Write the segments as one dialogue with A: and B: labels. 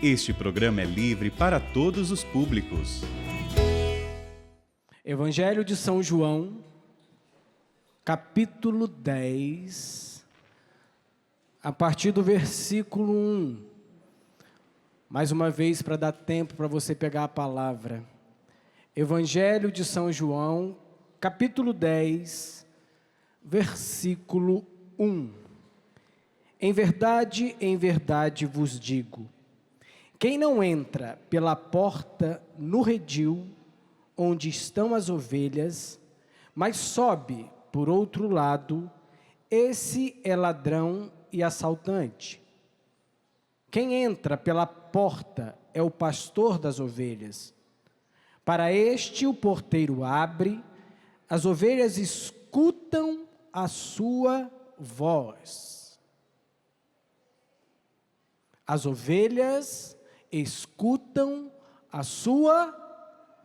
A: Este programa é livre para todos os públicos.
B: Evangelho de São João, capítulo 10, a partir do versículo 1. Mais uma vez, para dar tempo para você pegar a palavra. Evangelho de São João, capítulo 10, versículo 1. Em verdade vos digo, quem não entra pela porta no redil, onde estão as ovelhas, mas sobe por outro lado, esse é ladrão e assaltante. Quem entra pela porta é o pastor das ovelhas. Para este o porteiro abre, as ovelhas escutam a sua voz. As ovelhas escutam a sua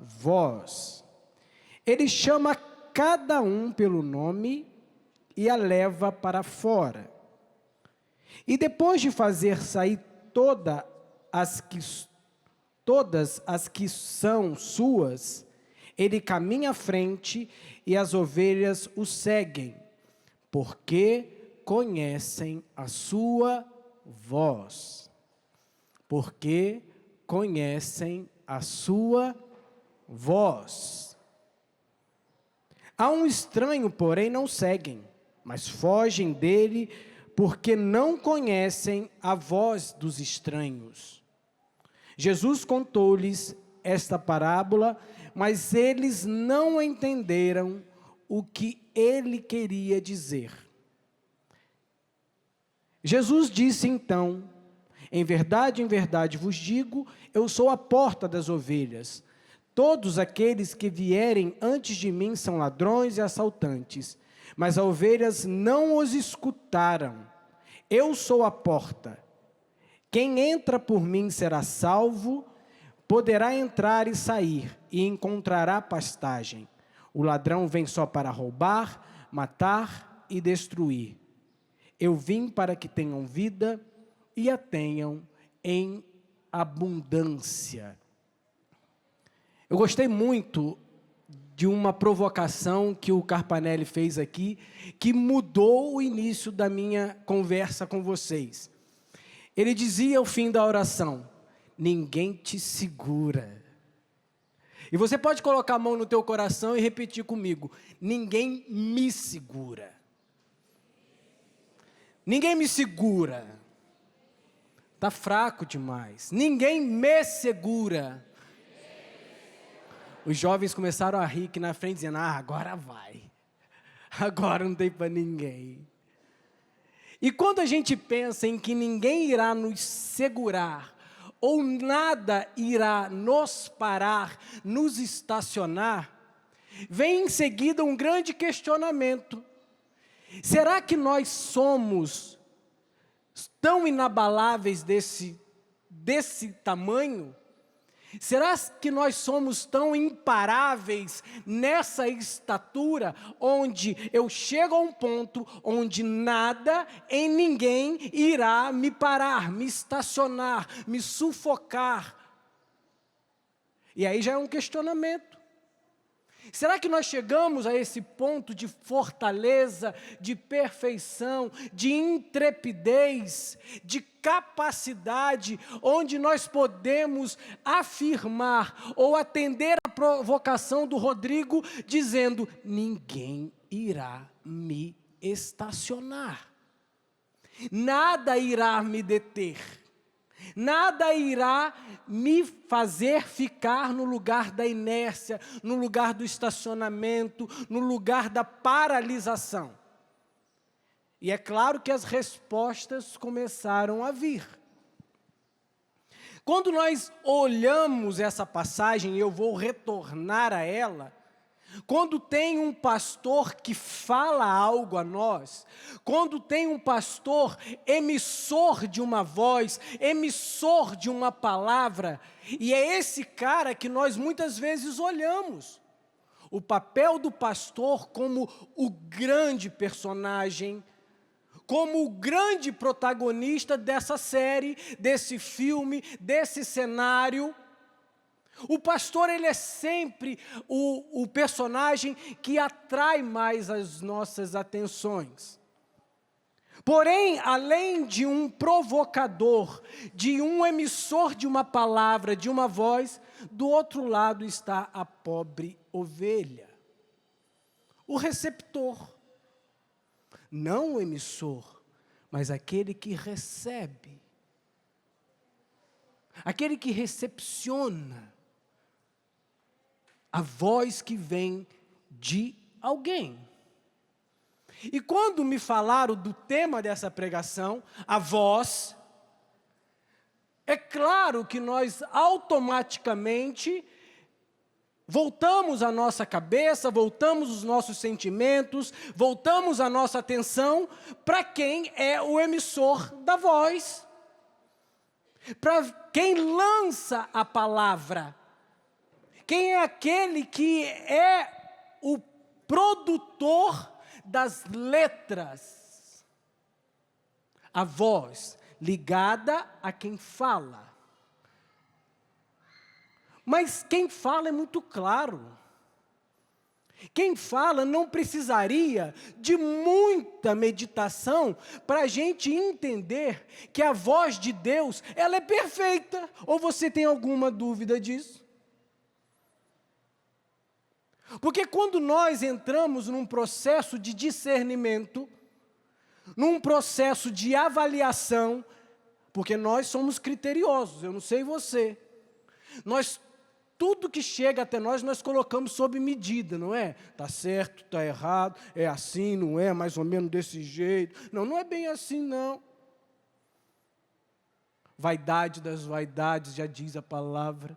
B: voz. Ele chama cada um pelo nome e a leva para fora. E depois de fazer sair todas as que são suas, ele caminha à frente e as ovelhas o seguem, porque conhecem a sua voz. Porque conhecem a sua voz. A um estranho, porém, não seguem, mas fogem dele, porque não conhecem a voz dos estranhos. Jesus contou-lhes esta parábola, mas eles não entenderam o que ele queria dizer. Jesus disse então: em verdade vos digo, eu sou a porta das ovelhas. Todos aqueles que vierem antes de mim são ladrões e assaltantes, mas as ovelhas não os escutaram. Eu sou a porta. Quem entra por mim será salvo, poderá entrar e sair, e encontrará pastagem. O ladrão vem só para roubar, matar e destruir. Eu vim para que tenham vida e a tenham em abundância. Eu gostei muito de uma provocação que o Carpanelli fez aqui, que mudou o início da minha conversa com vocês. Ele dizia ao fim da oração: ninguém te segura. E você pode colocar a mão no teu coração e repetir comigo: ninguém me segura. Ninguém me segura. Está fraco demais. Ninguém me segura. Os jovens começaram a rir aqui na frente, dizendo: agora vai. Agora não tem para ninguém. E quando a gente pensa em que ninguém irá nos segurar, ou nada irá nos parar, nos estacionar, vem em seguida um grande questionamento. Será que nós somos tão inabaláveis desse tamanho? Será que nós somos tão imparáveis nessa estatura, onde eu chego a um ponto onde nada em ninguém irá me parar, me estacionar, me sufocar? E aí já é um questionamento. Será que nós chegamos a esse ponto de fortaleza, de perfeição, de intrepidez, de capacidade, onde nós podemos afirmar ou atender a provocação do Rodrigo, dizendo: ninguém irá me estacionar, nada irá me deter. Nada irá me fazer ficar no lugar da inércia, no lugar do estacionamento, no lugar da paralisação. E é claro que as respostas começaram a vir. Quando nós olhamos essa passagem, e eu vou retornar a ela, quando tem um pastor que fala algo a nós, quando tem um pastor emissor de uma voz, emissor de uma palavra, e é esse cara que nós muitas vezes olhamos. O papel do pastor como o grande personagem, como o grande protagonista dessa série, desse filme, desse cenário. O pastor, ele é sempre o personagem que atrai mais as nossas atenções. Porém, além de um provocador, de um emissor de uma palavra, de uma voz, do outro lado está a pobre ovelha. O receptor. Não o emissor, mas aquele que recebe. Aquele que recepciona a voz que vem de alguém. E quando me falaram do tema dessa pregação, a voz, é claro que nós automaticamente voltamos a nossa cabeça, voltamos os nossos sentimentos, voltamos a nossa atenção para quem é o emissor da voz, para quem lança a palavra, quem é aquele que é o produtor das letras, a voz ligada a quem fala. Mas quem fala é muito claro. Quem fala não precisaria de muita meditação para a gente entender que a voz de Deus, ela é perfeita. Ou você tem alguma dúvida disso? Porque quando nós entramos num processo de discernimento, num processo de avaliação, porque nós somos criteriosos, eu não sei você, tudo que chega até nós colocamos sob medida, não é? Está certo, está errado, é assim, não é, mais ou menos desse jeito. Não, não é bem assim, não. Vaidade das vaidades, já diz a palavra.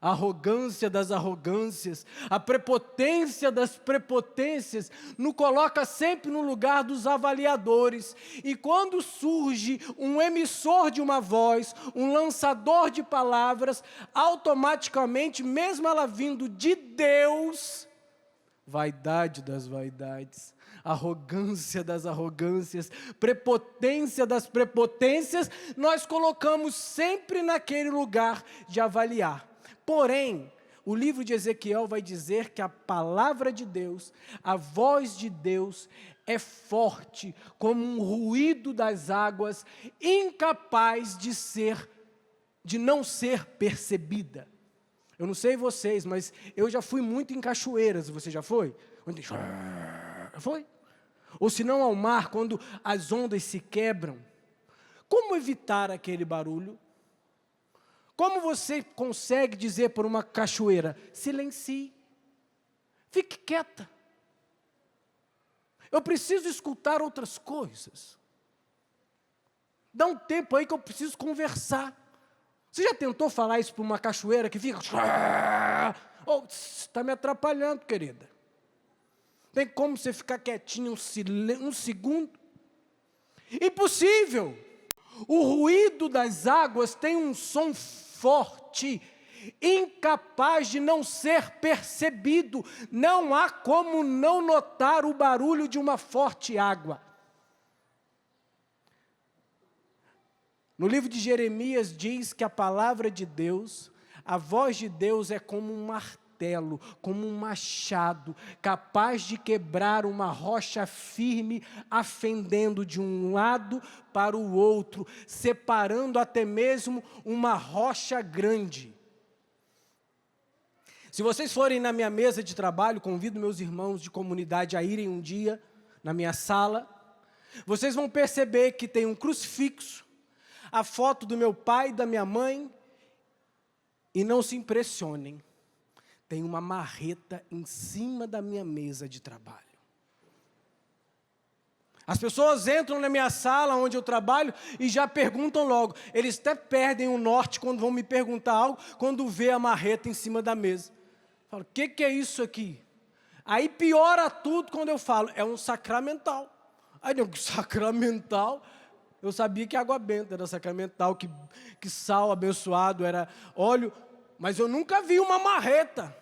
B: Arrogância das arrogâncias, a prepotência das prepotências, nos coloca sempre no lugar dos avaliadores. E quando surge um emissor de uma voz, um lançador de palavras, automaticamente, mesmo ela vindo de Deus, vaidade das vaidades, arrogância das arrogâncias, prepotência das prepotências, nós colocamos sempre naquele lugar de avaliar. Porém, o livro de Ezequiel vai dizer que a palavra de Deus, a voz de Deus, é forte como um ruído das águas, incapaz de não ser percebida. Eu não sei vocês, mas eu já fui muito em cachoeiras. Você já foi? Foi? Ou se não ao mar, quando as ondas se quebram. Como evitar aquele barulho? Como você consegue dizer por uma cachoeira, silencie, fique quieta. Eu preciso escutar outras coisas. Dá um tempo aí que eu preciso conversar. Você já tentou falar isso para uma cachoeira que fica... Está me atrapalhando, querida. Tem como você ficar quietinho um segundo? Impossível. O ruído das águas tem um som forte, incapaz de não ser percebido. Não há como não notar o barulho de uma forte água. No livro de Jeremias diz que a palavra de Deus, a voz de Deus é como um martelo, como um machado, capaz de quebrar uma rocha firme, afendendo de um lado para o outro, separando até mesmo uma rocha grande. Se vocês forem na minha mesa de trabalho, convido meus irmãos de comunidade a irem um dia na minha sala, vocês vão perceber que tem um crucifixo, a foto do meu pai e da minha mãe, e não se impressionem, tem uma marreta em cima da minha mesa de trabalho. As pessoas entram na minha sala onde eu trabalho e já perguntam logo. Eles até perdem o norte quando vão me perguntar algo, quando vê a marreta em cima da mesa. Falo, o que é isso aqui? Aí piora tudo quando eu falo, é um sacramental. Aí eu, sacramental? Eu sabia que água benta era sacramental, que sal abençoado era óleo, mas eu nunca vi uma marreta.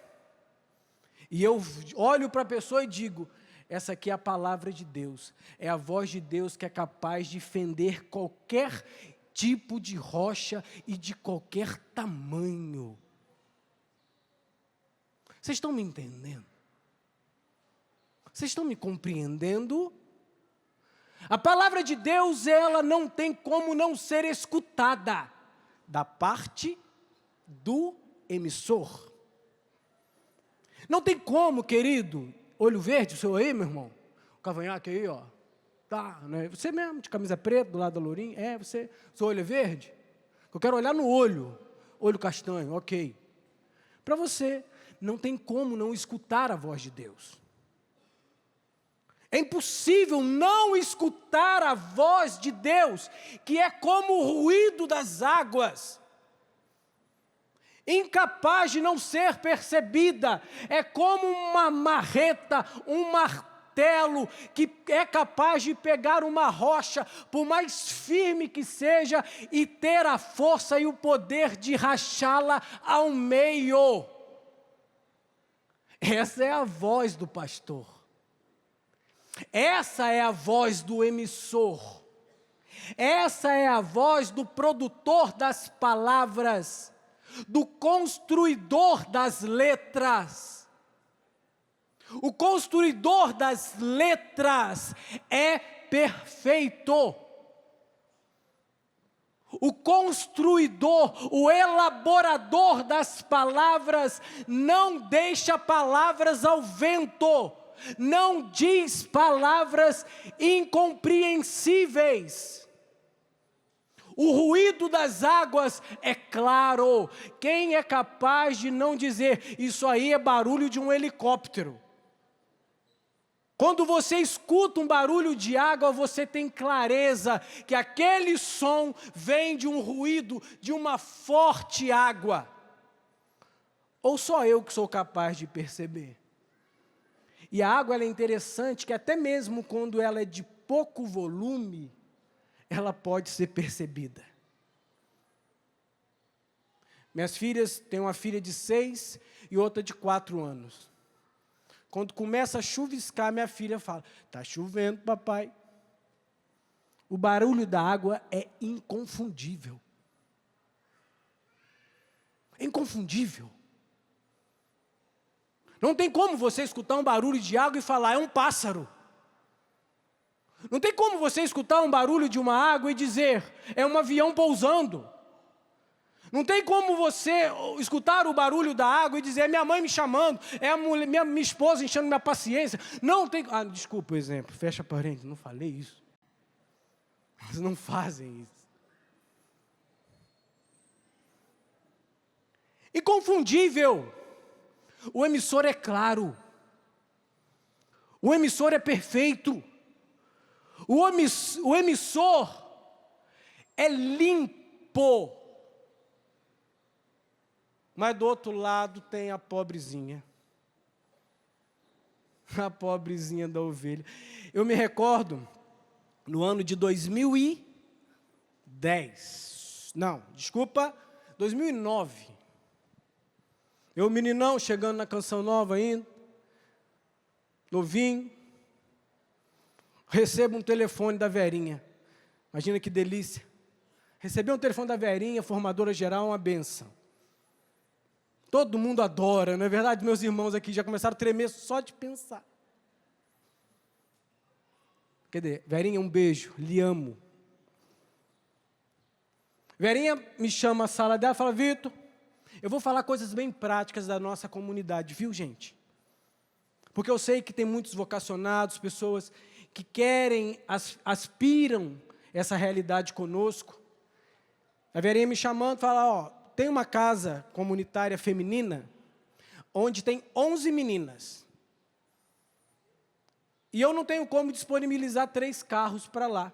B: E eu olho para a pessoa e digo, Essa aqui é a palavra de Deus. É a voz de Deus que é capaz de fender qualquer tipo de rocha e de qualquer tamanho. Vocês estão me entendendo? Vocês estão me compreendendo? A palavra de Deus, ela não tem como não ser escutada da parte do emissor. Não tem como, querido, olho verde, o seu aí, meu irmão, o cavanhaque aí, ó, tá, né? Você mesmo, de camisa preta, do lado da lourinha, você, seu olho é verde? Eu quero olhar no olho castanho, ok. Para você, não tem como não escutar a voz de Deus. É impossível não escutar a voz de Deus, que é como o ruído das águas, incapaz de não ser percebida, é como uma marreta, um martelo, que é capaz de pegar uma rocha, por mais firme que seja, e ter a força e o poder de rachá-la ao meio. Essa é a voz do pastor. Essa é a voz do emissor. Essa é a voz do produtor das palavras, do construidor das letras. O construidor das letras é perfeito. O construidor, o elaborador das palavras, não deixa palavras ao vento. Não diz palavras incompreensíveis. O ruído das águas é claro. Quem é capaz de não dizer, isso aí é barulho de um helicóptero? Quando você escuta um barulho de água, você tem clareza que aquele som vem de um ruído, de uma forte água. Ou só eu que sou capaz de perceber? E a água ela é interessante que até mesmo quando ela é de pouco volume, ela pode ser percebida. Minhas filhas, tem uma filha de 6 e outra de 4 anos. Quando começa a chuviscar, minha filha fala, está chovendo, papai. O barulho da água é inconfundível. É inconfundível. Não tem como você escutar um barulho de água e falar, é um pássaro. Não tem como você escutar um barulho de uma água e dizer, é um avião pousando. Não tem como você escutar o barulho da água e dizer, é minha mãe me chamando, é a mulher, minha esposa enchendo minha paciência. Não tem... desculpa o exemplo, fecha parênteses, não falei isso. Eles não fazem isso. Inconfundível. O emissor é claro. O emissor é perfeito. O emissor é limpo. Mas do outro lado tem a pobrezinha. A pobrezinha da ovelha. Eu me recordo, no ano de 2010. Não, desculpa, 2009. Eu, meninão, chegando na Canção Nova ainda, novinho, recebo um telefone da Verinha. Imagina que delícia. Receber um telefone da Verinha, formadora geral, uma benção. Todo mundo adora, não é verdade? Meus irmãos aqui já começaram a tremer só de pensar. Quer dizer, Verinha, um beijo, lhe amo. Verinha me chama à sala dela e fala, Vitor, eu vou falar coisas bem práticas da nossa comunidade, viu, gente? Porque eu sei que tem muitos vocacionados, pessoas que querem, aspiram essa realidade conosco. A Verinha me chamando e fala, ó, tem uma casa comunitária feminina, onde tem 11 meninas. E eu não tenho como disponibilizar 3 carros para lá.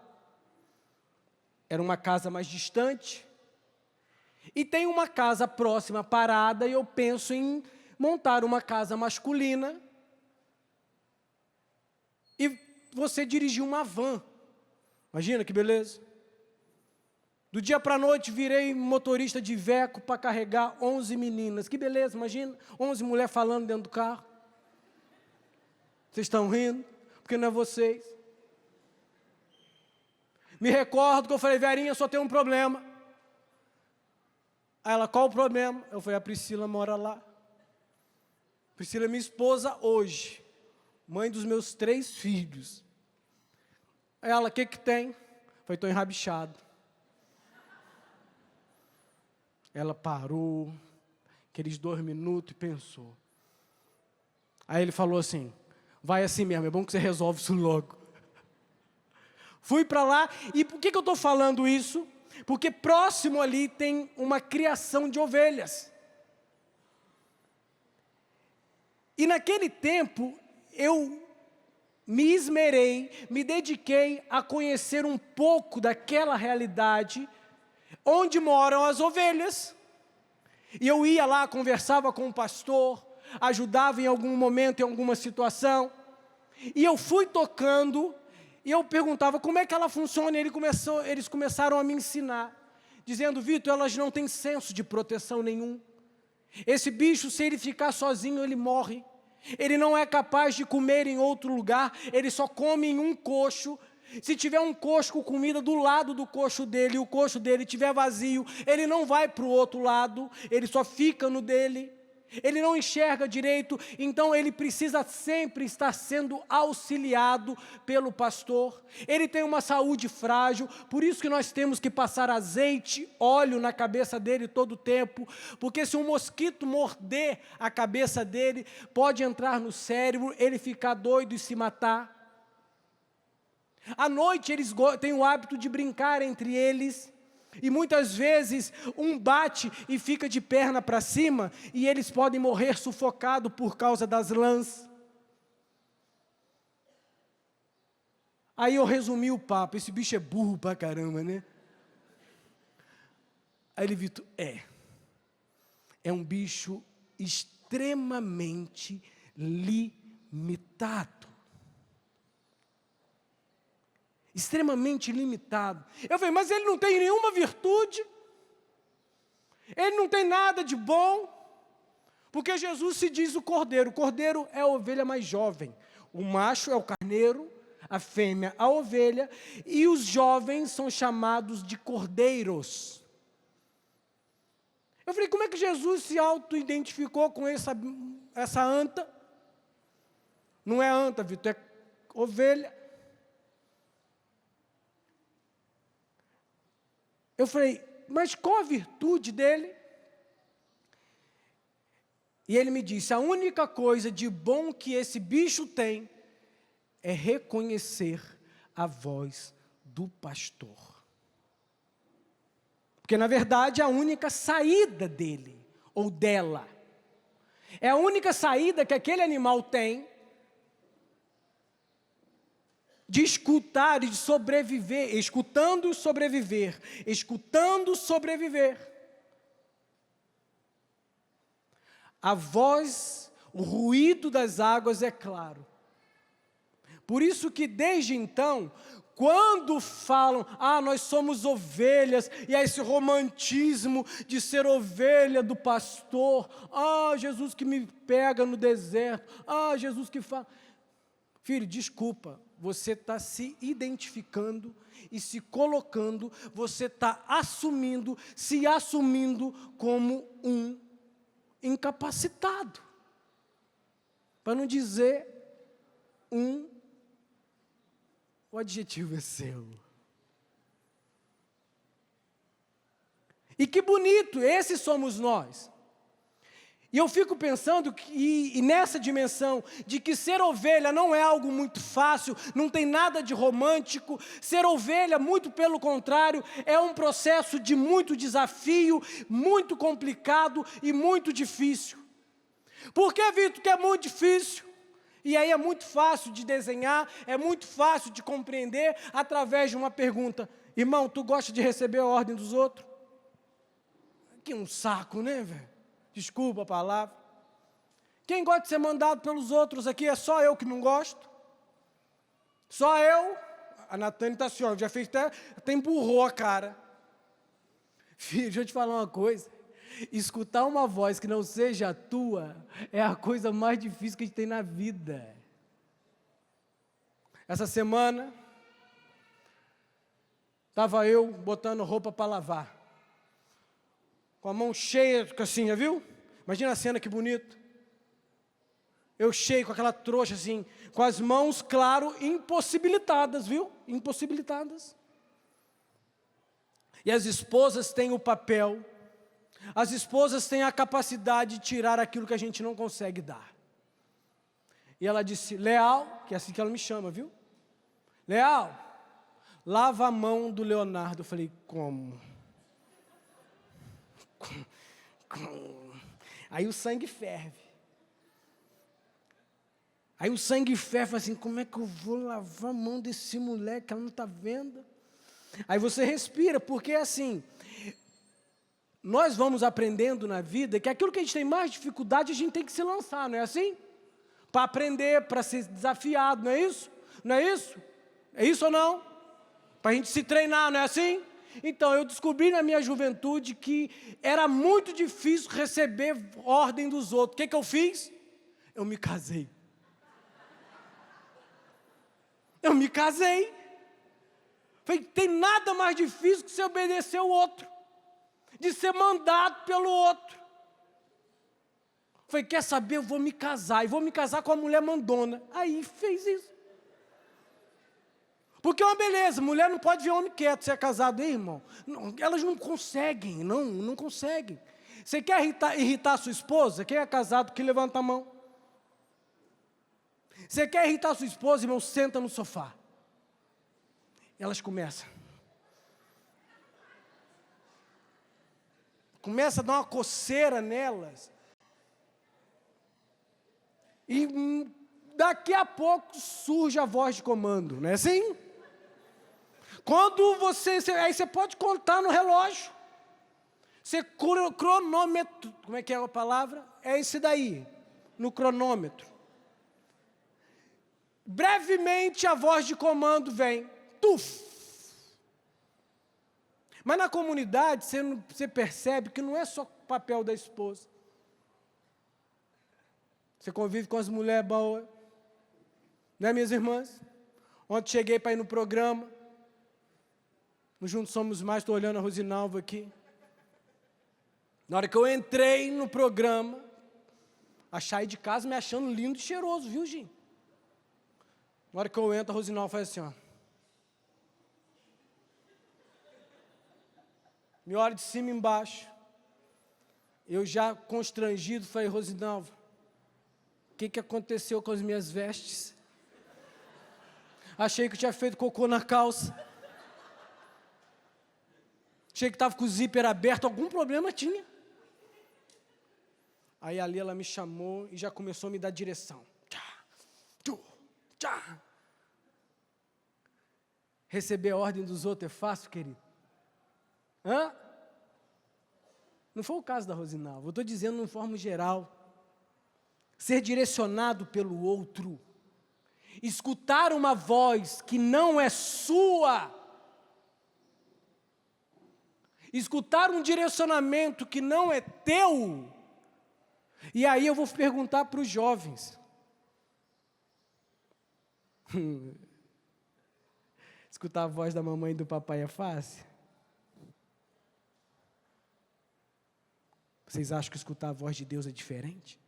B: Era uma casa mais distante. E tem uma casa próxima parada e eu penso em montar uma casa masculina e você dirigir uma van. Imagina que beleza. Do dia para a noite virei motorista de Iveco para carregar 11 meninas. Que beleza, imagina, 11 mulheres falando dentro do carro. Vocês estão rindo? porque não é vocês. Me recordo que eu falei, Verinha, só tem um problema. Aí ela, qual o problema? Eu falei, a Priscila mora lá. Priscila é minha esposa hoje, mãe dos meus 3 filhos. Aí ela, o que que tem? Eu falei, estou enrabixado. Ela parou, aqueles 2 minutos e pensou. Aí ele falou assim, vai assim mesmo, é bom que você resolve isso logo. Fui para lá, e por que eu estou falando isso? Porque próximo ali tem uma criação de ovelhas. E naquele tempo, eu me esmerei, me dediquei a conhecer um pouco daquela realidade, onde moram as ovelhas. E eu ia lá, conversava com o pastor, ajudava em algum momento, em alguma situação. E eu fui tocando, e eu perguntava como é que ela funciona, e eles começaram a me ensinar, dizendo, Vitor, elas não têm senso de proteção nenhum. Esse bicho, se ele ficar sozinho, ele morre. Ele não é capaz de comer em outro lugar, ele só come em um coxo. Se tiver um coxo com comida do lado do coxo dele, e o coxo dele estiver vazio, ele não vai para o outro lado, ele só fica no dele. Ele não enxerga direito, então ele precisa sempre estar sendo auxiliado pelo pastor. Ele tem uma saúde frágil, por isso que nós temos que passar azeite, óleo na cabeça dele todo o tempo, porque se um mosquito morder a cabeça dele, pode entrar no cérebro, ele ficar doido e se matar. À noite eles têm o hábito de brincar entre eles, e muitas vezes um bate e fica de perna para cima, e eles podem morrer sufocados por causa das lãs. Aí eu resumi o papo, esse bicho é burro pra caramba, né? Aí ele, Vitor, é um bicho extremamente limitado. Extremamente limitado. Eu falei, mas ele não tem nenhuma virtude, ele não tem nada de bom, porque Jesus se diz o cordeiro é a ovelha mais jovem, o macho é o carneiro, a fêmea a ovelha, e os jovens são chamados de cordeiros. Eu falei, como é que Jesus se auto-identificou com essa anta? Não é anta, Vitor, é ovelha. Eu falei, mas qual a virtude dele? E ele me disse, a única coisa de bom que esse bicho tem é reconhecer a voz do pastor. Porque, na verdade, é a única saída dele, ou dela. É a única saída que aquele animal tem de escutar e de sobreviver, escutando sobreviver, escutando sobreviver. A voz, o ruído das águas é claro. Por isso que desde então, quando falam, nós somos ovelhas, e há esse romantismo de ser ovelha do pastor, Jesus que me pega no deserto, Jesus que fala. Filho, desculpa, você está se identificando e se colocando, você está se assumindo como um incapacitado. Para não dizer o adjetivo é seu. E que bonito, esses somos nós. E eu fico pensando que nessa dimensão de que ser ovelha não é algo muito fácil, não tem nada de romântico. Ser ovelha, muito pelo contrário, é um processo de muito desafio, muito complicado e muito difícil. Por que, Vitor, que é muito difícil? E aí é muito fácil de desenhar, é muito fácil de compreender através de uma pergunta. Irmão, tu gosta de receber a ordem dos outros? Que um saco, né, velho? Desculpa a palavra. Quem gosta de ser mandado pelos outros aqui é só eu que não gosto? Só eu? A Natânia está assim, já fez até empurrou a cara. Filho, deixa eu te falar uma coisa. Escutar uma voz que não seja a tua é a coisa mais difícil que a gente tem na vida. Essa semana, estava eu botando roupa para lavar, com a mão cheia, assim, já viu? Imagina a cena, que bonito. Eu cheio com aquela trouxa assim, com as mãos, claro, impossibilitadas, viu? Impossibilitadas. E as esposas têm o papel, as esposas têm a capacidade de tirar aquilo que a gente não consegue dar. E ela disse: Leal, que é assim que ela me chama, viu? Leal, lava a mão do Leonardo. Eu falei: como? Aí o sangue ferve. Aí o sangue ferve assim: como é que eu vou lavar a mão desse moleque? Ela não está vendo. Aí você respira, porque assim, nós vamos aprendendo na vida que aquilo que a gente tem mais dificuldade, a gente tem que se lançar, não é assim? Para aprender, para ser desafiado, não é isso? Não é isso? É isso ou não? Para a gente se treinar, não é assim? Então, eu descobri na minha juventude que era muito difícil receber ordem dos outros. O que eu fiz? Eu me casei. Eu me casei. Falei: tem nada mais difícil que você obedecer o outro, de ser mandado pelo outro. Falei: quer saber, eu vou me casar, e vou me casar com a mulher mandona. Aí fez isso. Porque é uma beleza, mulher não pode ver homem quieto. Você é casado aí, irmão? Não, elas não conseguem, não conseguem. Você quer irritar a sua esposa? Quem é casado que levanta a mão? Você quer irritar a sua esposa, irmão? Senta no sofá. Elas começam a dar uma coceira nelas. E daqui a pouco surge a voz de comando, não é assim? Quando aí você pode contar no relógio. Você cronômetro, como é que é a palavra? É esse daí, no cronômetro. Brevemente a voz de comando vem. Tuf! Mas na comunidade você percebe que não é só o papel da esposa. Você convive com as mulheres boas, né, minhas irmãs? Ontem cheguei para ir no programa, no Juntos Somos Mais, estou olhando a Rosinalva aqui. Na hora que eu entrei no programa, saí de casa me achando lindo e cheiroso, viu, gente? Na hora que eu entro, a Rosinalva faz assim, ó. Me olha de cima e embaixo. Eu já constrangido, falei: Rosinalva, o que aconteceu com as minhas vestes? Achei que eu tinha feito cocô na calça. Achei que estava com o zíper aberto, algum problema tinha. Aí ali ela me chamou e já começou a me dar direção. Tchá. Receber a ordem dos outros é fácil, querido? Hã? Não foi o caso da Rosinalva, eu estou dizendo de uma forma geral. Ser direcionado pelo outro, escutar uma voz que não é sua, escutar um direcionamento que não é teu. E aí eu vou perguntar para os jovens. Escutar a voz da mamãe e do papai é fácil? Vocês acham que escutar a voz de Deus é diferente?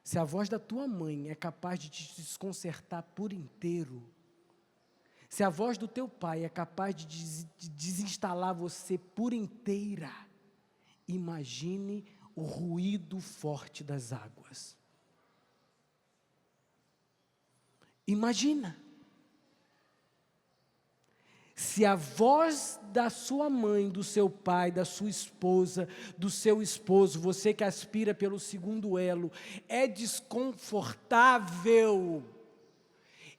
B: Se a voz da tua mãe é capaz de te desconcertar por inteiro, se a voz do teu pai é capaz de desinstalar você por inteira, imagine o ruído forte das águas. Imagina. Se a voz da sua mãe, do seu pai, da sua esposa, do seu esposo, você que aspira pelo segundo elo, é desconfortável,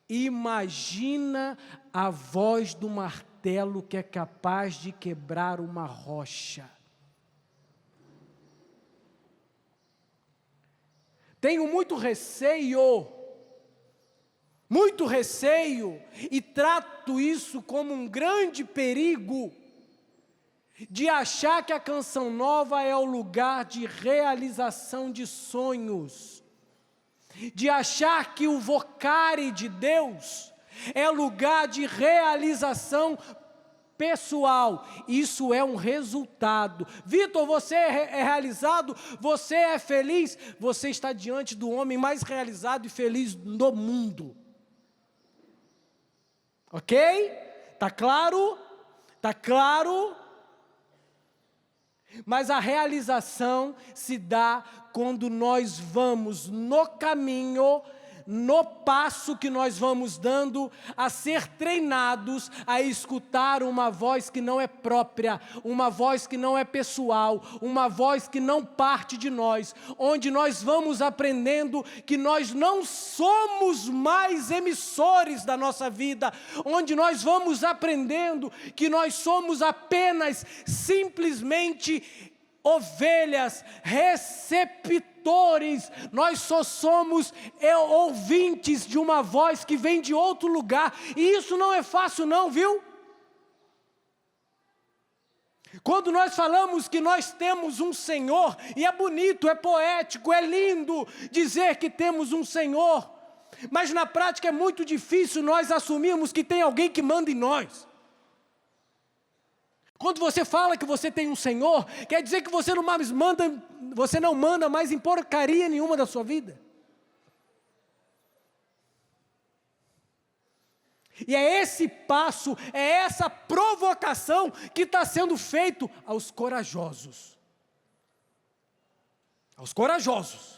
B: imagina a voz do martelo que é capaz de quebrar uma rocha. Tenho muito receio, e trato isso como um grande perigo, de achar que a Canção Nova é o lugar de realização de sonhos. de achar que o vocário de Deus é lugar de realização pessoal. Isso é um resultado. Vitor, você é realizado? Você é feliz? Você está diante do homem mais realizado e feliz do mundo. Ok? Tá claro? Tá claro? Mas a realização se dá quando nós vamos no caminho, no passo que nós vamos dando, a ser treinados a escutar uma voz que não é própria, uma voz que não é pessoal, uma voz que não parte de nós, onde nós vamos aprendendo que nós não somos mais emissores da nossa vida, onde nós vamos aprendendo que nós somos apenas, simplesmente, ovelhas, receptores, nós só somos ouvintes de uma voz que vem de outro lugar, e isso não é fácil não, viu? Quando nós falamos que nós temos um Senhor, e é bonito, é poético, é lindo dizer que temos um Senhor, mas na prática é muito difícil nós assumirmos que tem alguém que manda em nós. Quando você fala que você tem um Senhor, quer dizer que você não manda mais em porcaria nenhuma da sua vida. E é esse passo, é essa provocação que está sendo feito aos corajosos. Aos corajosos.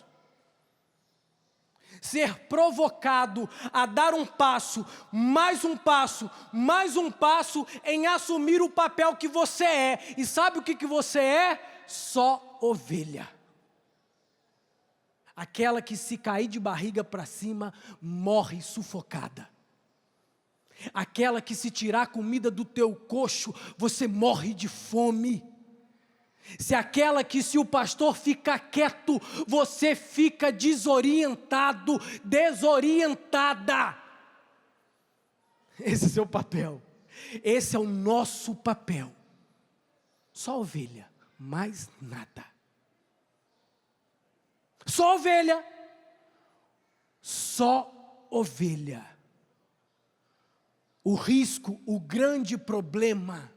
B: Ser provocado a dar um passo, mais um passo, mais um passo em assumir o papel que você é. E sabe o que você é? Só ovelha. Aquela que se cair de barriga para cima, morre sufocada. Aquela que se tirar comida do teu coxo, você morre de fome. Se aquela que se o pastor fica quieto, você fica desorientado, desorientada. Esse é o seu papel. Esse é o nosso papel. Só ovelha, mais nada. Só ovelha. Só ovelha. O risco, o grande problema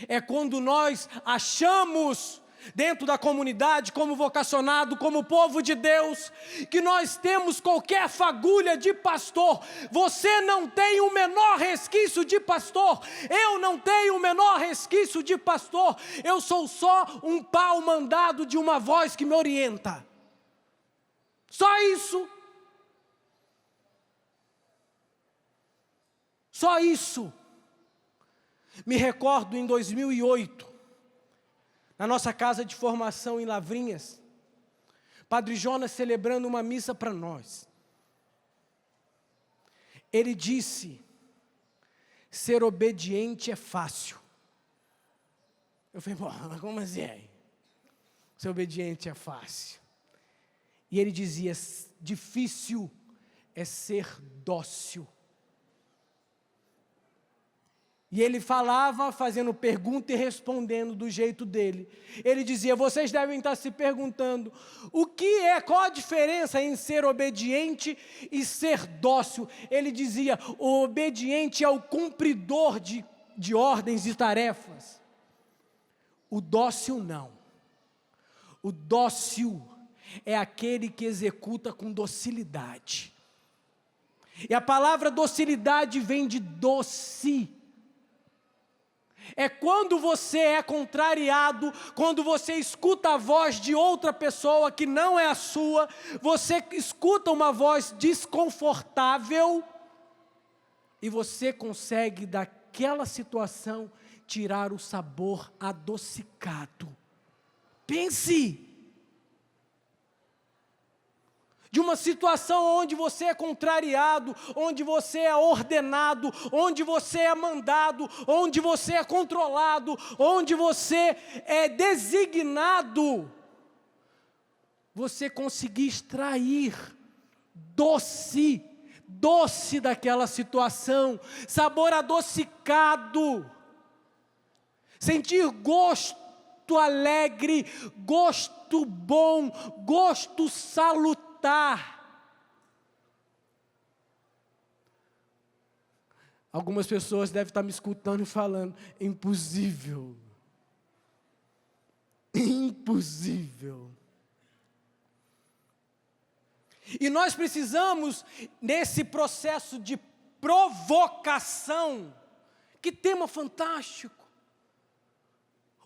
B: é quando nós achamos, dentro da comunidade, como vocacionado, como povo de Deus, que nós temos qualquer fagulha de pastor. Você não tem o menor resquício de pastor, eu não tenho o menor resquício de pastor, eu sou só um pau mandado de uma voz que me orienta. Só isso. Só isso. Me recordo em 2008, na nossa casa de formação em Lavrinhas, Padre Jonas celebrando uma missa para nós. Ele disse, ser obediente é fácil. Eu falei, como assim? Ser obediente é fácil. E ele dizia, difícil é ser dócil. E ele falava fazendo pergunta e respondendo do jeito dele. Ele dizia, vocês devem estar se perguntando, qual a diferença em ser obediente e ser dócil? Ele dizia, o obediente é o cumpridor de ordens e tarefas. O dócil não. O dócil é aquele que executa com docilidade. E a palavra docilidade vem de doce. É quando você é contrariado, quando você escuta a voz de outra pessoa que não é a sua, você escuta uma voz desconfortável e você consegue daquela situação tirar o sabor adocicado. Pense! De uma situação onde você é contrariado, onde você é ordenado, onde você é mandado, onde você é controlado, onde você é designado, você conseguir extrair doce daquela situação, sabor adocicado, sentir gosto alegre, gosto bom, gosto salutar. Algumas pessoas devem estar me escutando e falando, impossível. Impossível. E nós precisamos, nesse processo de provocação, que tema fantástico.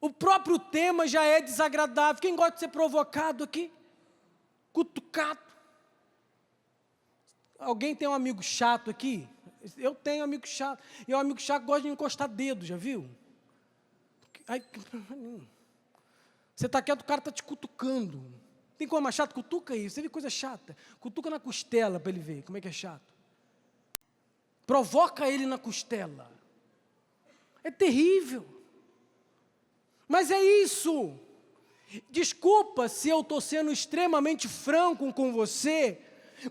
B: O próprio tema já é desagradável. Quem gosta de ser provocado aqui? Cutucado. Alguém tem um amigo chato aqui? Eu tenho um amigo chato. E um amigo chato gosta de encostar dedo, já viu? Ai, você está quieto, o cara está te cutucando. Tem coisa mais chata? Cutuca aí. Você vê coisa chata? Cutuca na costela para ele ver como é que é chato. Provoca ele na costela. É terrível. Mas é isso. Desculpa se eu estou sendo extremamente franco com você,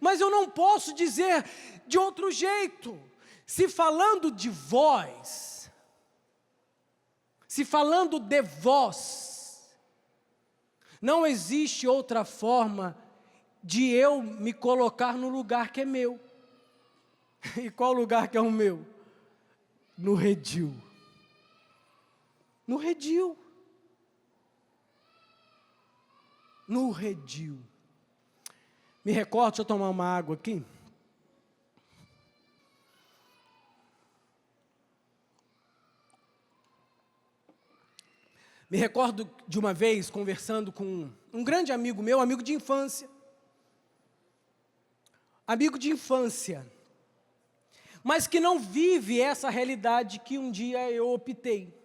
B: mas eu não posso dizer de outro jeito. Se falando de voz, se falando de voz, não existe outra forma de eu me colocar no lugar que é meu. E qual lugar que é o meu? No redil. No redil. No redil. Me recordo, deixa eu tomar uma água aqui. Me recordo de uma vez conversando com um grande amigo meu, amigo de infância. Amigo de infância. Mas que não vive essa realidade que um dia eu optei.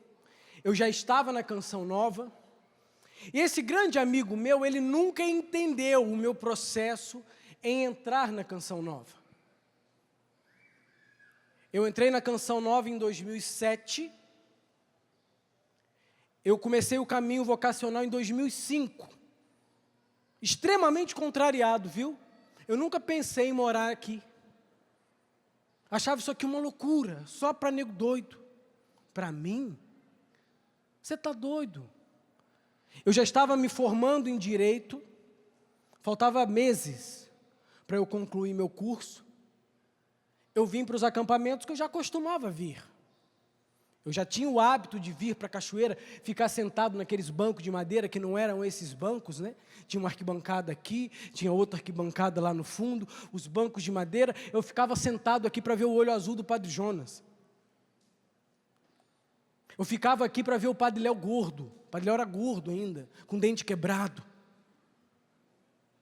B: Eu já estava na Canção Nova. E esse grande amigo meu, ele nunca entendeu o meu processo em entrar na Canção Nova. Eu entrei na Canção Nova em 2007. Eu comecei o caminho vocacional em 2005. Extremamente contrariado, viu? Eu nunca pensei em morar aqui. Achava isso aqui uma loucura, só para nego doido. Para mim, você está doido. Eu já estava me formando em Direito, faltava meses para eu concluir meu curso. Eu vim para os acampamentos que eu já costumava vir. Eu já tinha o hábito de vir para a cachoeira, ficar sentado naqueles bancos de madeira, que não eram esses bancos, né? Tinha uma arquibancada aqui, tinha outra arquibancada lá no fundo, os bancos de madeira, eu ficava sentado aqui para ver o olho azul do Padre Jonas. Eu ficava aqui para ver o Padre Léo gordo, o Padre Léo era gordo ainda, com dente quebrado.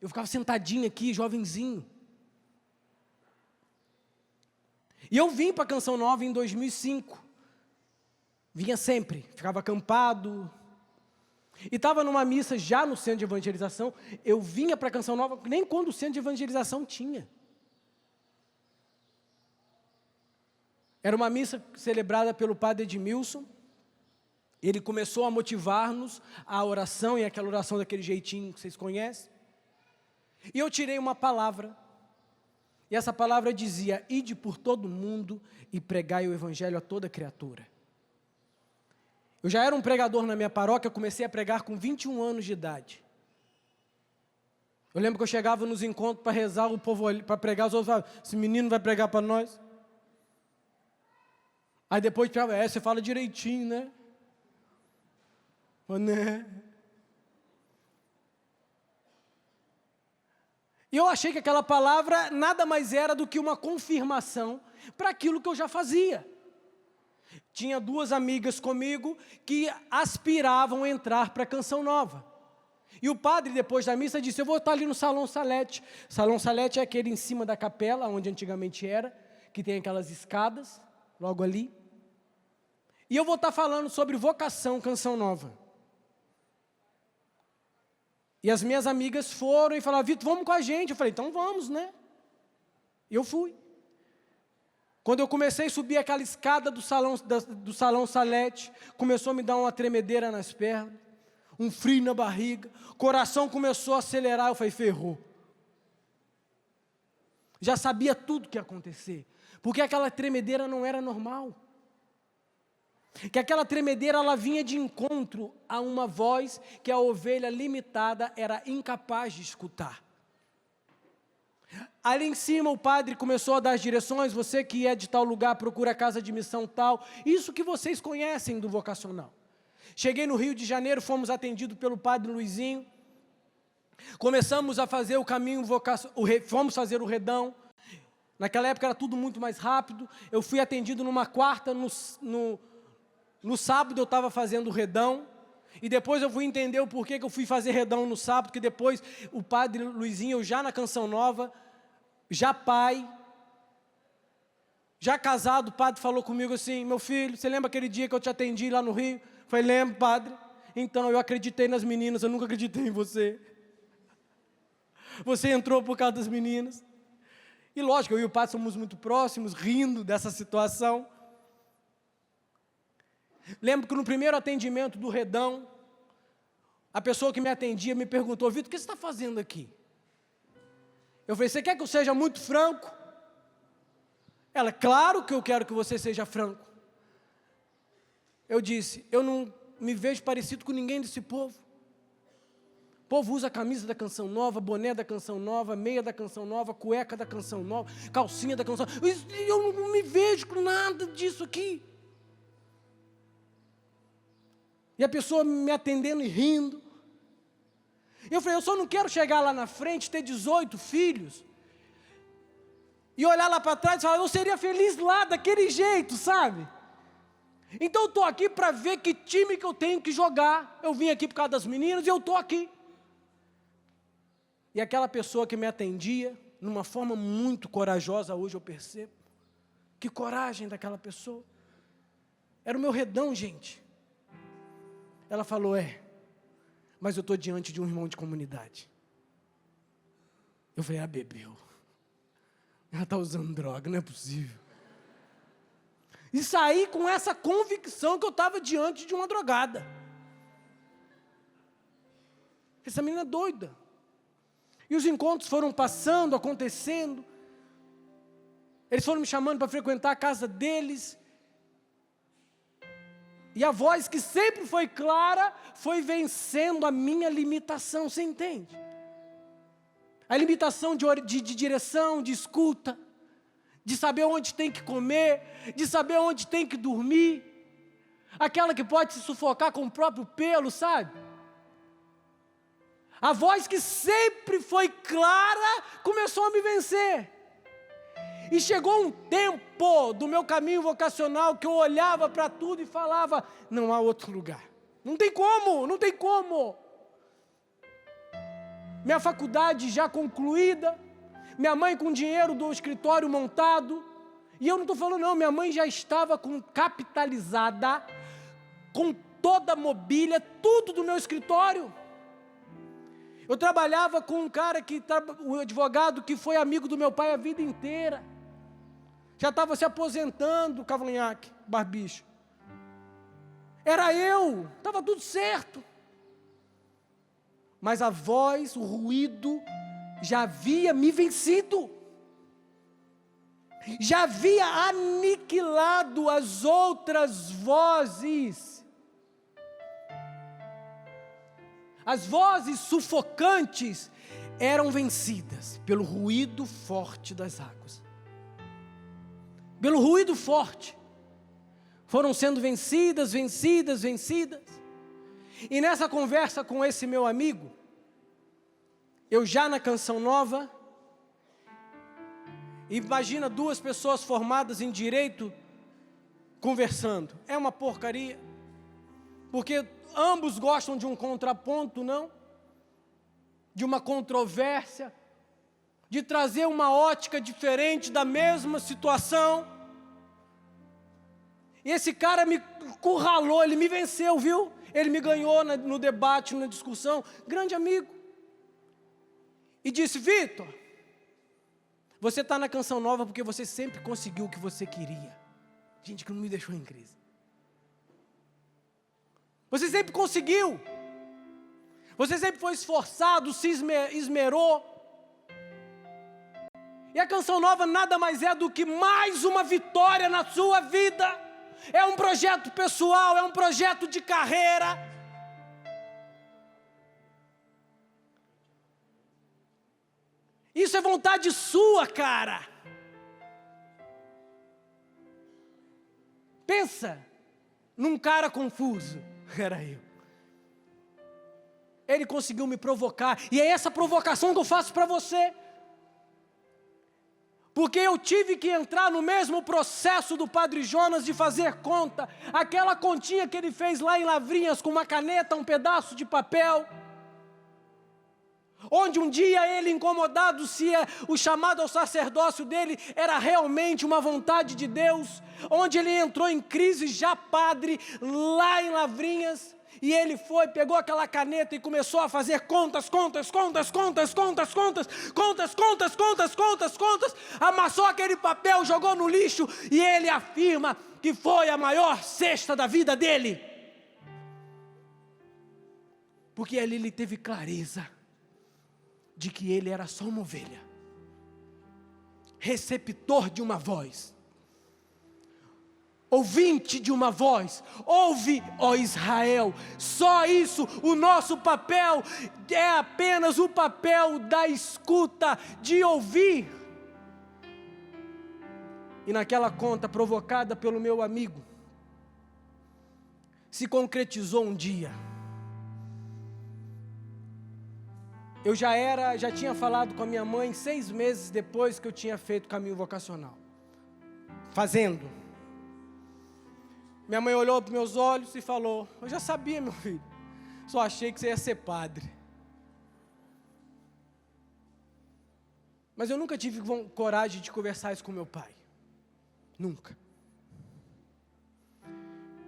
B: Eu ficava sentadinho aqui, jovenzinho. E eu vim para a Canção Nova em 2005. Vinha sempre, ficava acampado. E estava numa missa já no centro de evangelização. Eu vinha para a Canção Nova, nem quando o centro de evangelização tinha. Era uma missa celebrada pelo Padre Edmilson. Ele começou a motivar-nos a oração, e aquela oração daquele jeitinho que vocês conhecem. E eu tirei uma palavra. E essa palavra dizia: ide por todo mundo e pregai o evangelho a toda criatura. Eu já era um pregador na minha paróquia, eu comecei a pregar com 21 anos de idade. Eu lembro que eu chegava nos encontros para rezar, o povo para pregar, os outros falavam: esse menino vai pregar para nós? Aí depois, você fala direitinho, né? Né? E eu achei que aquela palavra nada mais era do que uma confirmação para aquilo que eu já fazia. Tinha duas amigas comigo que aspiravam a entrar para a Canção Nova. E o padre, depois da missa, disse: eu vou estar ali no Salão Salete. Salão Salete é aquele em cima da capela, onde antigamente era, que tem aquelas escadas, logo ali. E eu vou estar falando sobre vocação Canção Nova. E as minhas amigas foram e falaram: Vitor, vamos com a gente. Eu falei: então vamos, né? E eu fui. Quando eu comecei a subir aquela escada do salão Salete, começou a me dar uma tremedeira nas pernas, um frio na barriga, o coração começou a acelerar, eu falei: ferrou. Já sabia tudo que ia acontecer, porque aquela tremedeira não era normal. Que aquela tremedeira, ela vinha de encontro a uma voz que a ovelha limitada era incapaz de escutar. Ali em cima o padre começou a dar as direções, você que é de tal lugar, procura a casa de missão tal, isso que vocês conhecem do vocacional. Cheguei no Rio de Janeiro, fomos atendidos pelo padre Luizinho, começamos a fazer o caminho fomos fazer o redão. Naquela época era tudo muito mais rápido. Eu fui atendido numa quarta, no sábado eu estava fazendo o redão, e depois eu fui entender o porquê que eu fui fazer redão no sábado, que depois o padre Luizinho, eu já na Canção Nova, já pai, já casado, o padre falou comigo assim: meu filho, você lembra aquele dia que eu te atendi lá no Rio? Eu falei: lembro, padre. Então, eu acreditei nas meninas, eu nunca acreditei em você. Você entrou por causa das meninas. E lógico, eu e o padre somos muito próximos, rindo dessa situação. Lembro que no primeiro atendimento do redão, a pessoa que me atendia me perguntou: Vitor, o que você está fazendo aqui? Eu falei: você quer que eu seja muito franco? Ela: claro que eu quero que você seja franco. Eu disse: eu não me vejo parecido com ninguém desse povo. O povo usa a camisa da Canção Nova, boné da Canção Nova, meia da Canção Nova, cueca da Canção Nova, calcinha da Canção Nova. Eu não me vejo com nada disso aqui. E a pessoa me atendendo e rindo. Eu falei: eu só não quero chegar lá na frente, ter 18 filhos, e olhar lá para trás e falar: eu seria feliz lá daquele jeito, sabe? Então eu estou aqui para ver que time que eu tenho que jogar. Eu vim aqui por causa das meninas e eu estou aqui. E aquela pessoa que me atendia, numa forma muito corajosa, hoje eu percebo, que coragem daquela pessoa. Era o meu redão, gente. Ela falou: mas eu estou diante de um irmão de comunidade. Eu falei: bebeu. Ela está usando droga, não é possível. E saí com essa convicção que eu estava diante de uma drogada. Essa menina é doida. E os encontros foram passando, acontecendo. Eles foram me chamando para frequentar a casa deles. E a voz que sempre foi clara foi vencendo a minha limitação, você entende? A limitação de direção, de escuta, de saber onde tem que comer, de saber onde tem que dormir. Aquela que pode se sufocar com o próprio pelo, sabe? A voz que sempre foi clara começou a me vencer. E chegou um tempo do meu caminho vocacional que eu olhava para tudo e falava: não há outro lugar. Não tem como, não tem como. Minha faculdade já concluída, minha mãe com dinheiro do escritório montado, e eu não estou falando não, minha mãe já estava capitalizada, com toda a mobília, tudo do meu escritório. Eu trabalhava com um cara um advogado que foi amigo do meu pai a vida inteira. Já estava se aposentando, cavanhaque, barbicho. Era eu, estava tudo certo. Mas a voz, o ruído, já havia me vencido. Já havia aniquilado as outras vozes. As vozes sufocantes eram vencidas pelo ruído forte das águas. Pelo ruído forte. Foram sendo vencidas. E nessa conversa com esse meu amigo, eu já na Canção Nova, imagina duas pessoas formadas em direito conversando. É uma porcaria, porque ambos gostam de um contraponto, não? De uma controvérsia, de trazer uma ótica diferente da mesma situação. E esse cara me curralou, ele me venceu, viu? Ele me ganhou no debate, na discussão, grande amigo. E disse: Vitor, você está na Canção Nova porque você sempre conseguiu o que você queria. Gente, que não me deixou em crise. Você sempre conseguiu. Você sempre foi esforçado, se esmerou. E a Canção Nova nada mais é do que mais uma vitória na sua vida. É um projeto pessoal, é um projeto de carreira. Isso é vontade sua, cara. Pensa num cara confuso. Era eu. Ele conseguiu me provocar. E é essa provocação que eu faço para você. Porque eu tive que entrar no mesmo processo do Padre Jonas de fazer conta. Aquela continha que ele fez lá em Lavrinhas com uma caneta, um pedaço de papel. Onde um dia ele, incomodado se o chamado ao sacerdócio dele era realmente uma vontade de Deus. Onde ele entrou em crise já padre, lá em Lavrinhas. E ele foi, pegou aquela caneta e começou a fazer contas, amassou aquele papel, jogou no lixo, e ele afirma que foi a maior cesta da vida dele. Porque ali ele teve clareza de que ele era só uma ovelha, receptor de uma voz, ouvinte de uma voz. Ouve, ó Israel. Só isso. O nosso papel é apenas o papel da escuta, de ouvir. E naquela conta provocada pelo meu amigo, se concretizou um dia. Eu já tinha falado com a minha mãe 6 meses depois que eu tinha feito o caminho vocacional. Fazendo. Minha mãe olhou para meus olhos e falou: eu já sabia, meu filho, só achei que você ia ser padre. Mas eu nunca tive coragem de conversar isso com meu pai. Nunca.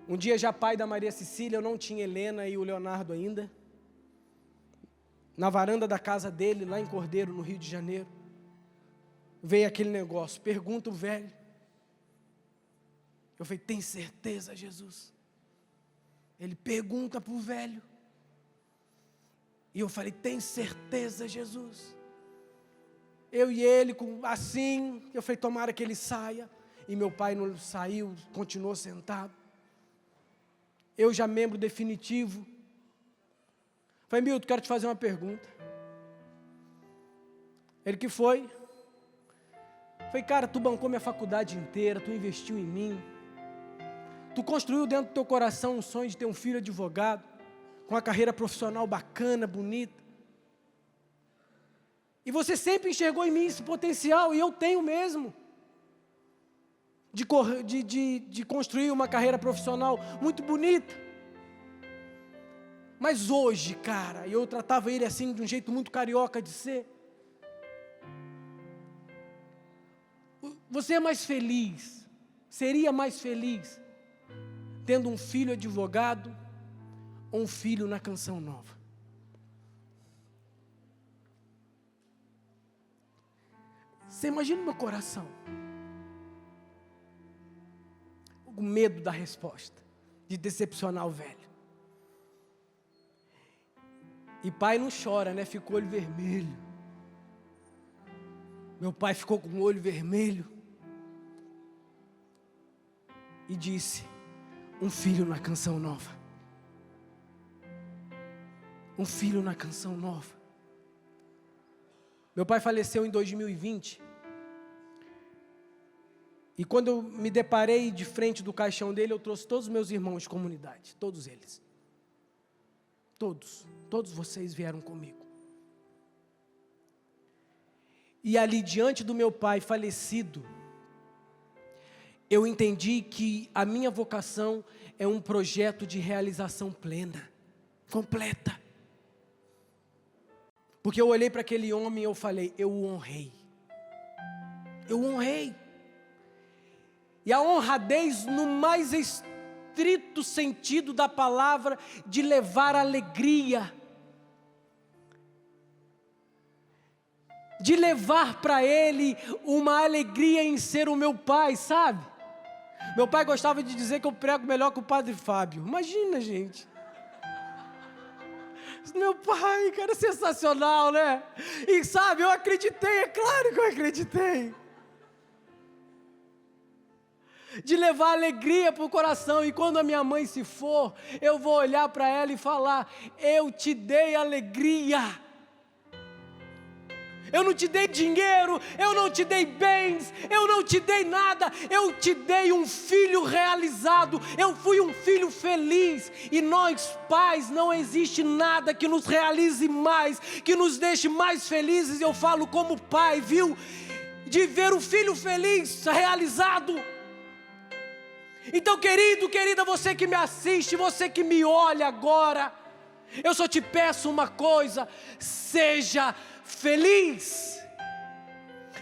B: Um dia, já pai da Maria Cecília, eu não tinha Helena e o Leonardo ainda. Na varanda da casa dele, lá em Cordeiro, no Rio de Janeiro, veio aquele negócio: pergunta o velho. Eu falei: tem certeza, Jesus? Ele pergunta para o velho. E eu falei: tem certeza, Jesus? Eu e ele, assim, eu falei: tomara que ele saia. E meu pai não saiu, continuou sentado. Eu já membro definitivo. Falei: Milton, quero te fazer uma pergunta. Ele: que foi? Falei: cara, tu bancou minha faculdade inteira, tu investiu em mim. Tu construiu dentro do teu coração um sonho de ter um filho advogado, com uma carreira profissional bacana, bonita. E você sempre enxergou em mim esse potencial, e eu tenho mesmo. De construir uma carreira profissional muito bonita. Mas hoje, cara, eu tratava ele assim de um jeito muito carioca de ser. Você é mais feliz, seria mais feliz, tendo um filho advogado ou um filho na Canção Nova? Você imagina o meu coração, o medo da resposta, de decepcionar o velho. E pai não chora, né? Ficou olho vermelho. Meu pai ficou com o olho vermelho e disse: um filho na Canção Nova. Um filho na Canção Nova. Meu pai faleceu em 2020. E quando eu me deparei de frente do caixão dele, eu trouxe todos os meus irmãos de comunidade. Todos eles. Todos vocês vieram comigo. E ali diante do meu pai falecido, eu entendi que a minha vocação é um projeto de realização plena, completa. Porque eu olhei para aquele homem e eu falei: eu o honrei. Eu o honrei. E a honradez no mais estrito sentido da palavra, de levar alegria. De levar para ele uma alegria em ser o meu pai, sabe? Meu pai gostava de dizer que eu prego melhor que o Padre Fábio. Imagina, gente. Meu pai, cara, sensacional, né? E sabe, eu acreditei, é claro que eu acreditei. De levar alegria para o coração. E quando a minha mãe se for, eu vou olhar para ela e falar: eu te dei alegria. Eu não te dei dinheiro, eu não te dei bens, eu não te dei nada, eu te dei um filho realizado, eu fui um filho feliz. E nós, pais, não existe nada que nos realize mais, que nos deixe mais felizes. Eu falo como pai, viu? De ver o filho feliz, realizado. Então, querido, querida, você que me assiste, você que me olha agora, eu só te peço uma coisa: seja feliz,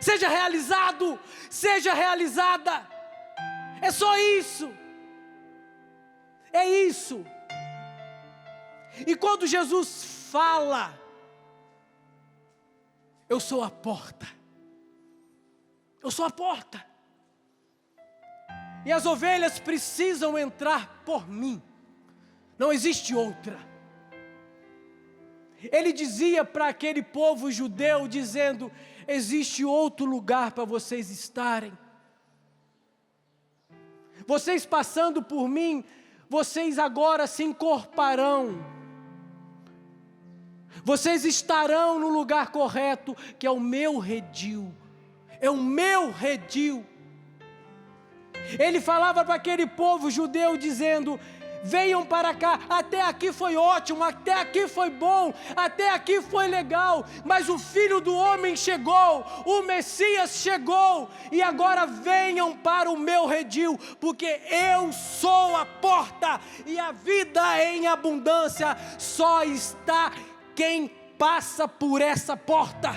B: seja realizado, seja realizada. É só isso, é isso. E quando Jesus fala, eu sou a porta, eu sou a porta, e as ovelhas precisam entrar por mim, não existe outra. Ele dizia para aquele povo judeu, dizendo: existe outro lugar para vocês estarem. Vocês passando por mim, vocês agora se encorparão. Vocês estarão no lugar correto, que é o meu redil. É o meu redil. Ele falava para aquele povo judeu dizendo: venham para cá, até aqui foi ótimo, até aqui foi bom, até aqui foi legal, mas o Filho do Homem chegou, o Messias chegou, e agora venham para o meu redil, porque eu sou a porta, e a vida em abundância só está quem passa por essa porta.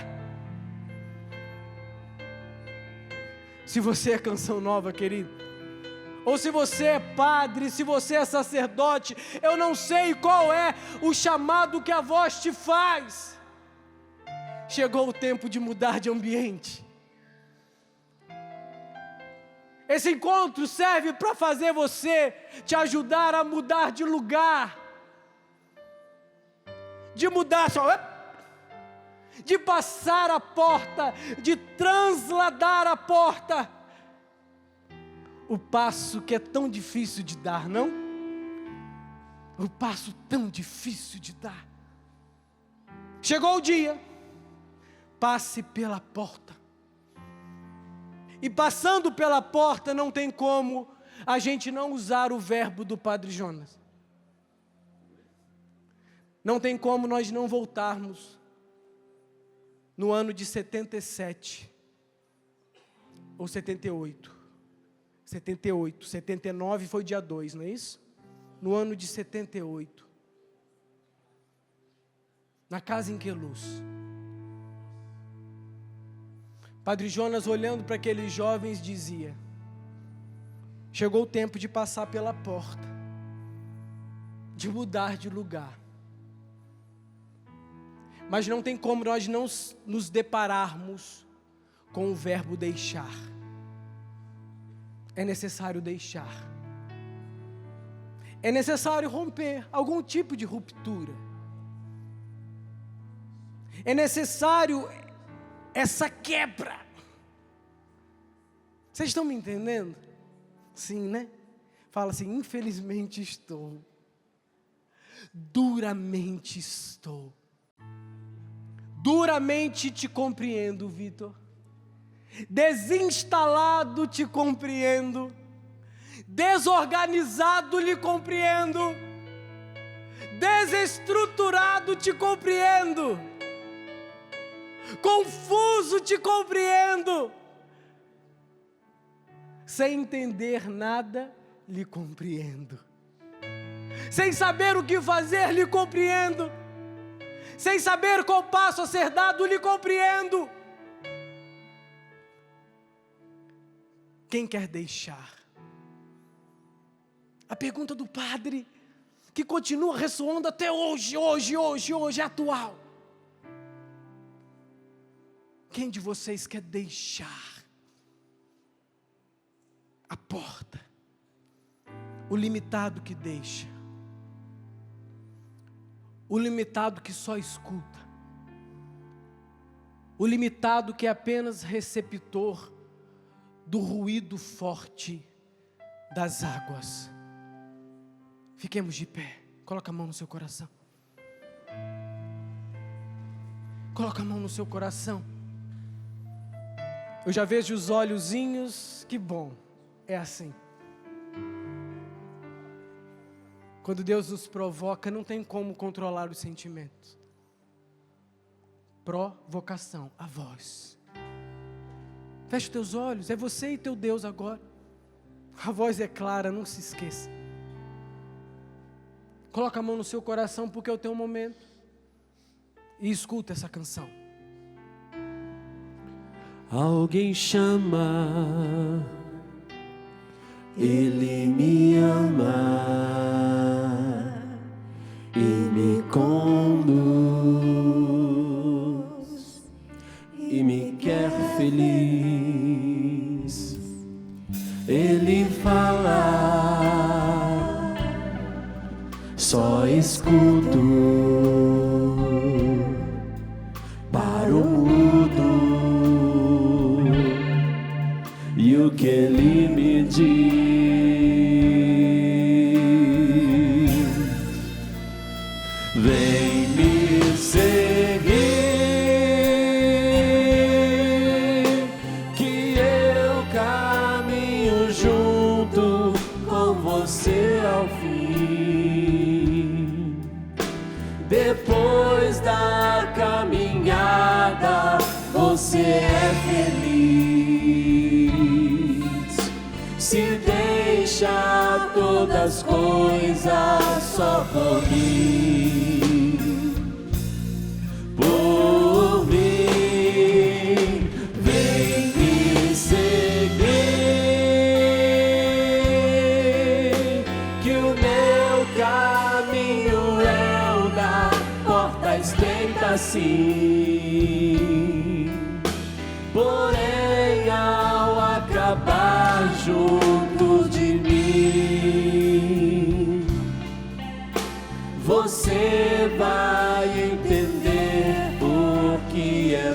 B: Se você é Canção Nova, querido, ou se você é padre, se você é sacerdote, eu não sei qual é o chamado que a voz te faz. Chegou o tempo de mudar de ambiente. Esse encontro serve para fazer você, te ajudar a mudar de lugar, de mudar só, de passar a porta, de transladar a porta. O passo que é tão difícil de dar, não? O passo tão difícil de dar. Chegou o dia, passe pela porta. E passando pela porta, não tem como a gente não usar o verbo do Padre Jonas. Não tem como nós não voltarmos no ano de 77 ou 78. 78, 79 foi dia 2, não é isso? No ano de 78, na casa em Queluz, Padre Jonas, olhando para aqueles jovens, dizia: chegou o tempo de passar pela porta, de mudar de lugar, mas não tem como nós não nos depararmos com o verbo deixar. É necessário deixar. É necessário romper algum tipo de ruptura. É necessário essa quebra. Vocês estão me entendendo? Sim, né? Fala assim: infelizmente estou. Duramente estou. Duramente te compreendo, Vitor. Desinstalado te compreendo, desorganizado lhe compreendo, desestruturado te compreendo, confuso te compreendo, sem entender nada lhe compreendo, sem saber o que fazer lhe compreendo, sem saber qual passo a ser dado lhe compreendo. Quem quer deixar? A pergunta do padre, que continua ressoando até hoje, é atual. Quem de vocês quer deixar a porta? O limitado que deixa, o limitado que só escuta, o limitado que é apenas receptor do ruído forte das águas. Fiquemos de pé. Coloca a mão no seu coração. Coloca a mão no seu coração. Eu já vejo os olhozinhos, que bom, é assim. Quando Deus nos provoca, não tem como controlar os sentimentos. Provocação, a voz. Feche os teus olhos, é você e teu Deus agora. A voz é clara, não se esqueça. Coloca a mão no seu coração, porque é o teu momento. E escuta essa canção.
C: Alguém chama, Ele me ama e me conduz e me quer feliz. Ele fala, só escuto para o mudo. E o que Ele me diz, vem me seguir, que eu caminho junto com você ao fim. Depois da caminhada, você é feliz. Se deixa todas as coisas só por mim, vem me seguir, que o meu caminho é o da porta estreita, sim. Porém, ao acabar junto de mim, você vai entender o que é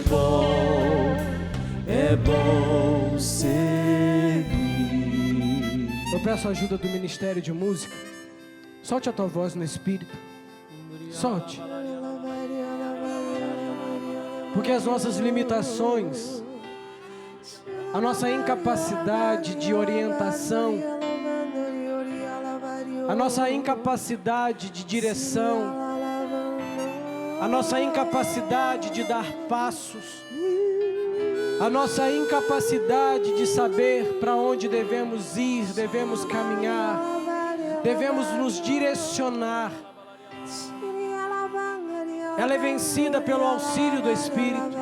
C: bom seguir.
B: Eu peço a ajuda do Ministério de Música. Solte a tua voz no Espírito. Solte. Porque as nossas limitações, a nossa incapacidade de orientação, a nossa incapacidade de direção, a nossa incapacidade de dar passos, a nossa incapacidade de saber para onde devemos ir, devemos caminhar, devemos nos direcionar, ela é vencida pelo auxílio do Espírito.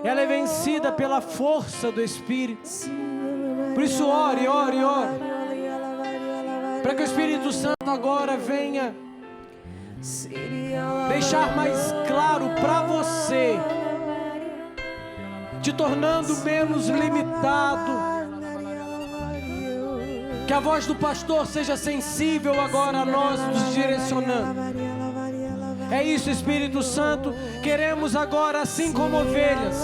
B: Ela é vencida pela força do Espírito. Por isso ore, ore, ore, para que o Espírito Santo agora venha deixar mais claro para você, te tornando menos limitado. Que a voz do pastor seja sensível agora a nós, nos direcionando. É isso, Espírito Santo. Queremos agora, assim como ovelhas,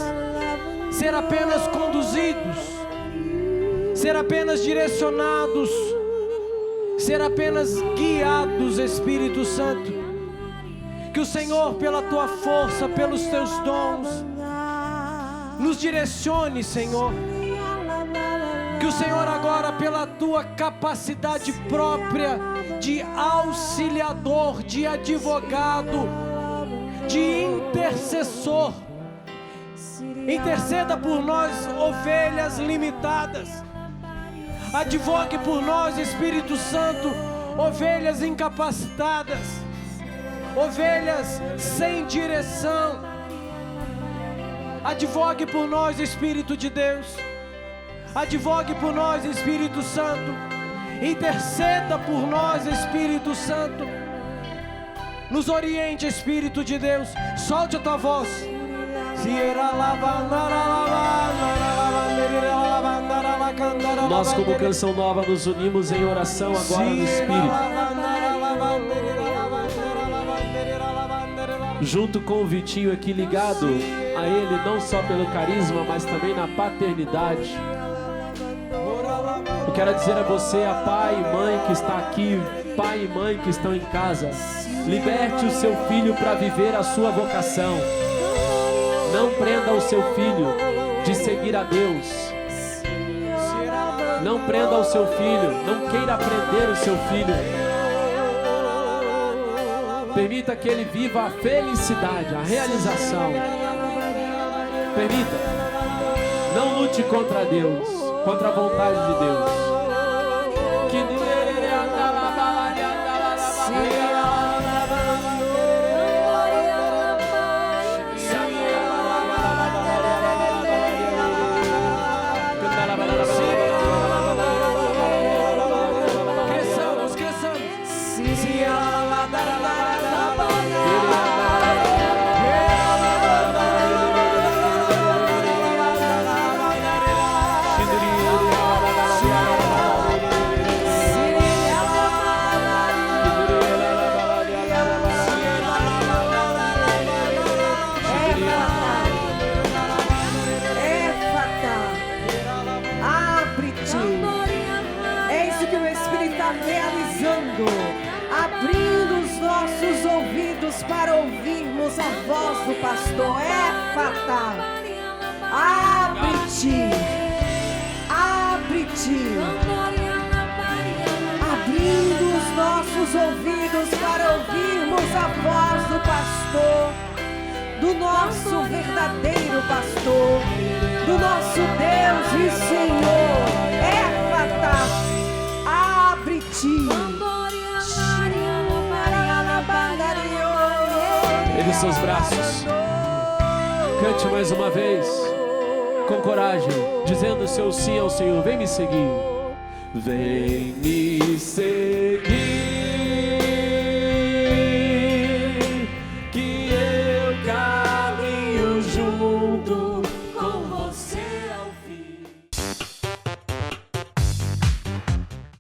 B: ser apenas conduzidos, ser apenas direcionados, ser apenas guiados, Espírito Santo. Que o Senhor, pela tua força, pelos teus dons, nos direcione, Senhor. Que o Senhor agora, pela tua capacidade própria de auxiliador, de advogado, de intercessor, interceda por nós, ovelhas limitadas. Advogue por nós, Espírito Santo, ovelhas incapacitadas, ovelhas sem direção. Advogue por nós, Espírito de Deus. Advogue por nós, Espírito Santo. Interceda por nós, Espírito Santo. Nos oriente, Espírito de Deus. Solte a tua voz.
C: Nós, como Canção Nova, nos unimos em oração agora no Espírito, junto com o Vitinho aqui ligado a ele, não só pelo carisma, mas também na paternidade. Eu quero dizer a você, a pai e mãe que está aqui, pai e mãe que estão em casa, liberte o seu filho para viver a sua vocação. Não prenda o seu filho, de seguir a Deus. Não prenda o seu filho, não queira prender o seu filho. Permita que ele viva a felicidade, a realização. Permita. Não lute contra Deus, contra a vontade de Deus.
D: Abrindo os nossos ouvidos para ouvirmos a voz do pastor. Éfata, abre-te, abre-te. Abrindo os nossos ouvidos para ouvirmos a voz do pastor, do nosso verdadeiro pastor, do nosso Deus e Senhor. Éfata, abre-te.
C: Ergue seus braços. Cante mais uma vez, com coragem, dizendo seu sim ao Senhor. Vem me seguir. Vem me seguir.